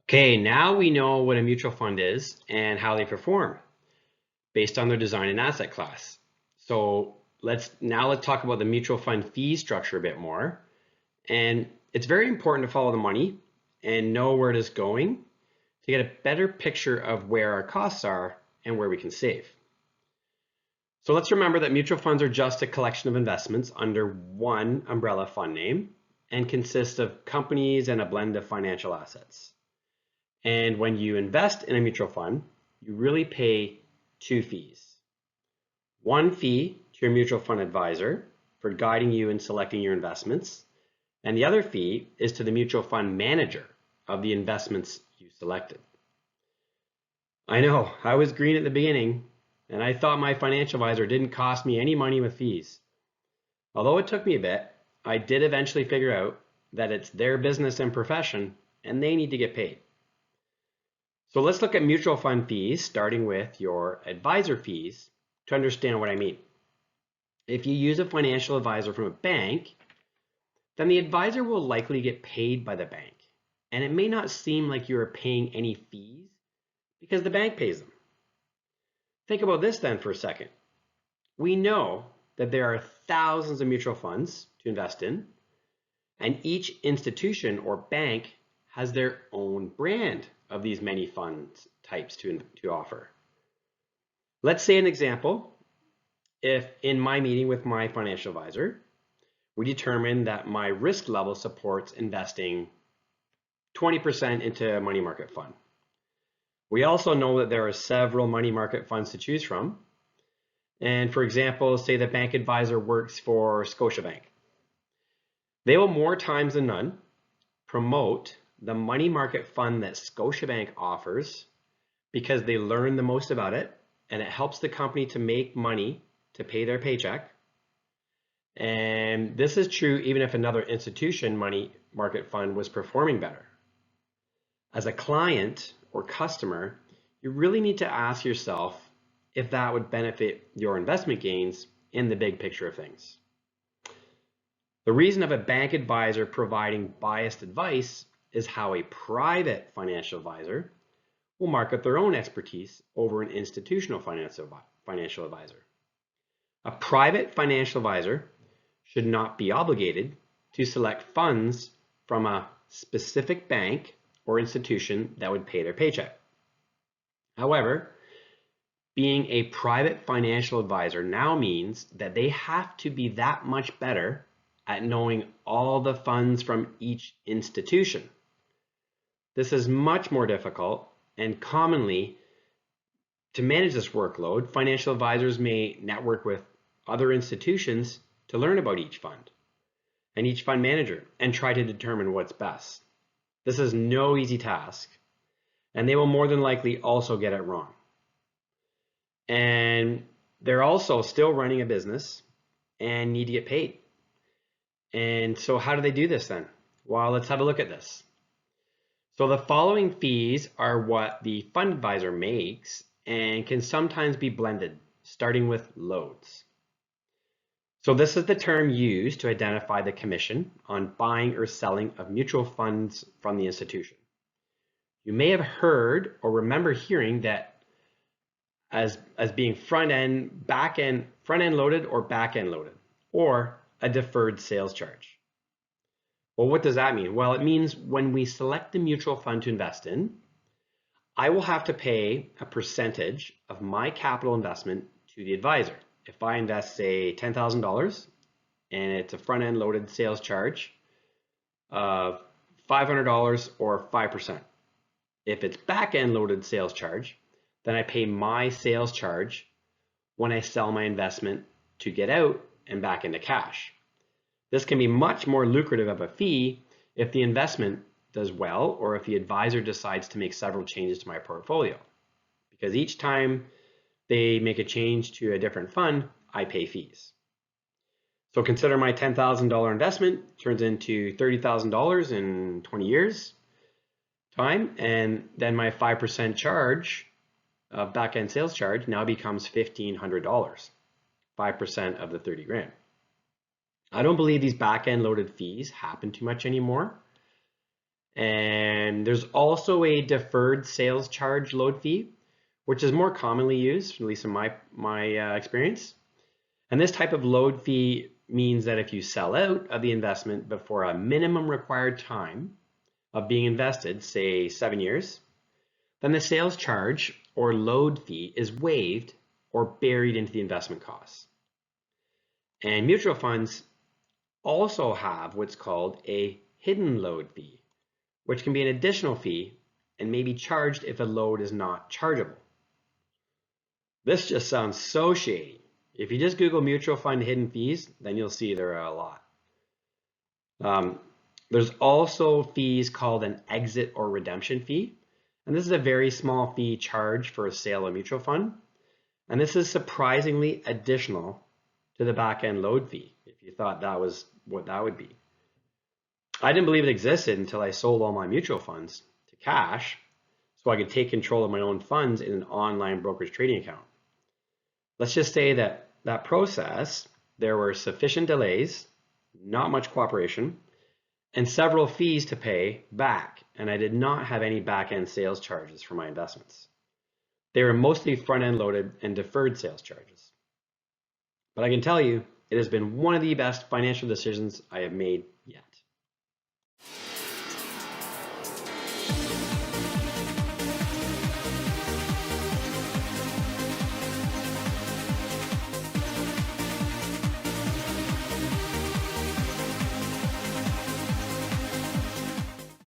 Okay, now we know what a mutual fund is and how they perform based on their design and asset class. So let's talk about the mutual fund fee structure a bit more. And it's very important to follow the money and know where it is going to get a better picture of where our costs are and where we can save. So let's remember that mutual funds are just a collection of investments under one umbrella fund name and consist of companies and a blend of financial assets. And when you invest in a mutual fund, you really pay two fees. One fee to your mutual fund advisor for guiding you in selecting your investments, and the other fee is to the mutual fund manager of the investments you selected. I know, I was green at the beginning, and I thought my financial advisor didn't cost me any money with fees. Although it took me a bit, I did eventually figure out that it's their business and profession, and they need to get paid. So let's look at mutual fund fees, starting with your advisor fees to understand what I mean. If you use a financial advisor from a bank, then the advisor will likely get paid by the bank. And it may not seem like you're paying any fees because the bank pays them. Think about this then for a second. We know that there are thousands of mutual funds to invest in, and each institution or bank has their own brand of these many funds types to offer. Let's say an example, if in my meeting with my financial advisor, we determine that my risk level supports investing 20% into a money market fund. We also know that there are several money market funds to choose from. And for example, say the bank advisor works for Scotiabank. They will more times than none promote the money market fund that Scotiabank offers because they learn the most about it and it helps the company to make money to pay their paycheck. And this is true even if another institution money market fund was performing better. As a client or customer, you really need to ask yourself if that would benefit your investment gains in the big picture of things. The reason of a bank advisor providing biased advice is how a private financial advisor will market their own expertise over an institutional financial advisor. A private financial advisor should not be obligated to select funds from a specific bank or institution that would pay their paycheck. However, being a private financial advisor now means that they have to be that much better at knowing all the funds from each institution. This is much more difficult, and commonly, to manage this workload, financial advisors may network with other institutions to learn about each fund and each fund manager and try to determine what's best. This is no easy task, and they will more than likely also get it wrong. And they're also still running a business and need to get paid. And so how do they do this then? Well, let's have a look at this. So the following fees are what the fund advisor makes and can sometimes be blended, starting with loads. So this is the term used to identify the commission on buying or selling of mutual funds from the institution. You may have heard or remember hearing that as being front end loaded or back end loaded, or a deferred sales charge. Well, what does that mean? Well, it means when we select the mutual fund to invest in, I will have to pay a percentage of my capital investment to the advisor. If I invest, say, $10,000 and it's a front end loaded sales charge of $500 or 5%. If it's back end loaded sales charge, then I pay my sales charge when I sell my investment to get out and back into cash. This can be much more lucrative of a fee if the investment does well or if the advisor decides to make several changes to my portfolio. Because each time they make a change to a different fund, I pay fees. So consider my $10,000 investment turns into $30,000 in 20 years time, and then my 5% charge of back-end sales charge now becomes $1,500, 5% of the 30 grand. I don't believe these back-end loaded fees happen too much anymore. And there's also a deferred sales charge load fee, which is more commonly used, at least in my experience. And this type of load fee means that if you sell out of the investment before a minimum required time of being invested, say 7 years, then the sales charge or load fee is waived or buried into the investment costs. And mutual funds also have what's called a hidden load fee, which can be an additional fee and may be charged if a load is not chargeable. This just sounds so shady. If you just Google mutual fund hidden fees, then you'll see there are a lot. There's also fees called an exit or redemption fee. And this is a very small fee charged for a sale of mutual fund. And this is surprisingly additional to the back-end load fee, if you thought that was what that would be. I didn't believe it existed until I sold all my mutual funds to cash so I could take control of my own funds in an online brokerage trading account. Let's just say that process, there were sufficient delays, not much cooperation, and several fees to pay back, and I did not have any back-end sales charges for my investments. They were mostly front-end loaded and deferred sales charges. But I can tell you, it has been one of the best financial decisions I have made yet.